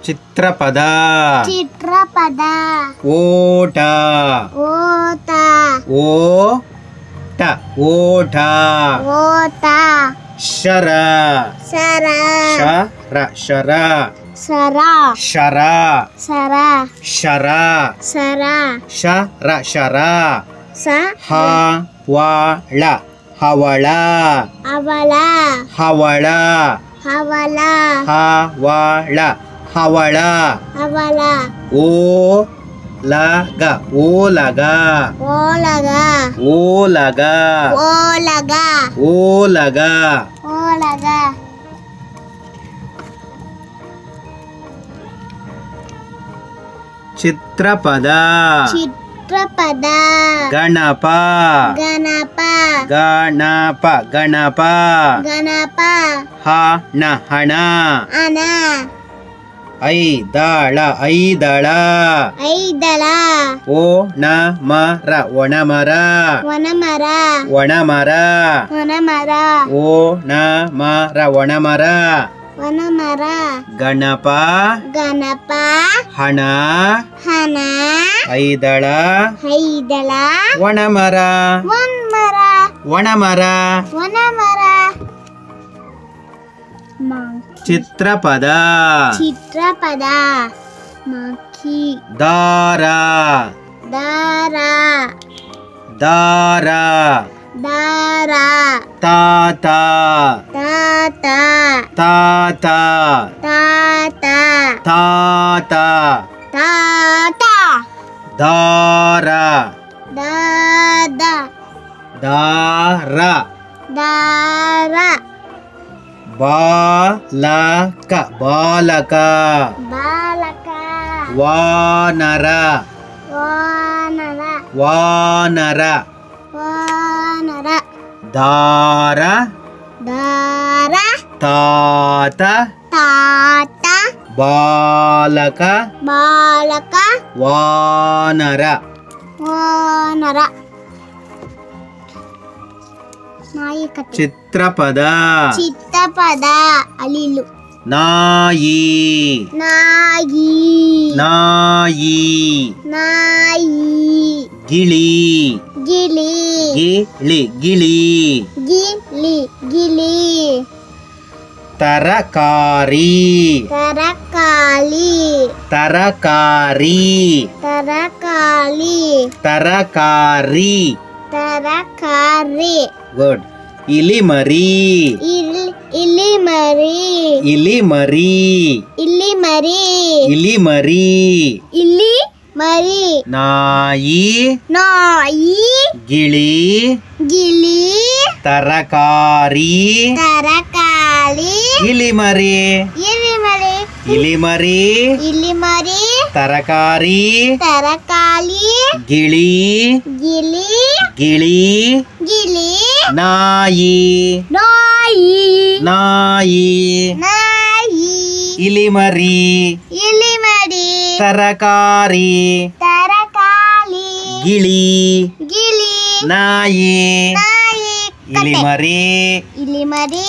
ಚಿತ್ರಪದ ಚಿತ್ರಪದ ಓಟ ಓಟ ಓಟ ಓಟ ಓಟ ಶರ ಸರ ಶರ ಶರ ಸರ ಶರ ಸರ ಶರ ಸರ ಶರ ಶರ ಸ ಹವಳ ಹವಳ ಅವಳ ಹವಳ ಹವಳ ಹವಳ ಹವಳ ಅವಳ ಓಲಗ ಓಲಗ ಓಲಗ ಓಲಗ ಓಲಗ ಓಲಗ ಓಲಗ ಚಿತ್ರಪದ ಚಿತ್ರಪದ ಗಣಪ ಗಣಪ ಗಣಪ ಗಣಪ ಗಣಪ ಹಣ ಹಣ ಅನ ಐದಳ ಐದಳ ಐದಳ ಓಣಮರ ಒಣಮರ ವನಮರ ಒಣಮರ ವನಮರ ಓಣಮರ ಒಣಮರ ವನಮರ ಗಣಪ ಗಣಪ ಹಣ ಹನ ಐದಳ ಐದಳ ಒಣಮರ ವನ್ಮರ ಒಣಮರ ವನಮರ ಚಿತ್ರಪದ ಚಿತ್ರಪದ ಮಕ್ಕಿ ದಾರ ದಾರ ದಾರ ದಾರ ತಾತ ತಾತ ತಾತ ತಾತ ತಾತ ತಾತ ದಾರ ದಾದ ದಾರ ದಾರ ಬಾಲಕ ಬಾಲಕ ಬಾಲಕ ವಾನರ ವಾನರ ವಾನರ ವಾನರ ದಾರ ದಾರ ತಾತ ತಾತ ಬಾಲಕ ಬಾಲಕ ವಾನರ ವಾನರ ನಾಯಿ ಕತೆ ಚಿತ್ರಪದ ಚಿತ್ತಪದ ಅಲಿಲು ನಾಯಿ ನಾಯಿ ನಾಯಿ ನಾಯಿ ಗಿಳಿ ಗಿಳಿ ಗಿಳಿ ಗಿಳಿ ಗಿಳಿ ಗಿಳಿ ತರಕಾರಿ ತರಕಾಲಿ ತರಕಾರಿ ತರಕಾಲಿ ತರಕಾರಿ ತರಕಾರಿ ಗುಡ್ ಇಲಿಮರಿ ಇಲಿಮರಿ ಇಲಿಮರಿ ಇಲಿಮರಿ ಇಲಿಮರಿ ಇಲ್ಲಿ ಮರಿ ನಾಯಿ ನಾಯಿ ಗಿಳಿ ಗಿಳಿ ತರಕಾರಿ ತರಕಾಲಿ ಇಲಿಮರಿ ಇಲಿಮರಿ ಇಲಿಮರಿ ಇಲಿಮರಿ ತರಕಾರಿ ತರಕಾಲಿ ಗಿಳಿ ಗಿಳಿ ಗಿಳಿ ಗಿಳಿ ನಾಯಿ ನಾಯಿ ನಾಯಿ ನಾಯಿ ಇಲಿಮರಿ ಇಲಿಮರಿ ತರಕಾರಿ ತರಕಾಲಿ ಗಿಳಿ ಗಿಳಿ ನಾಯಿ ನಾಯಿ ಇಲಿಮರಿ ಇಲಿಮರಿ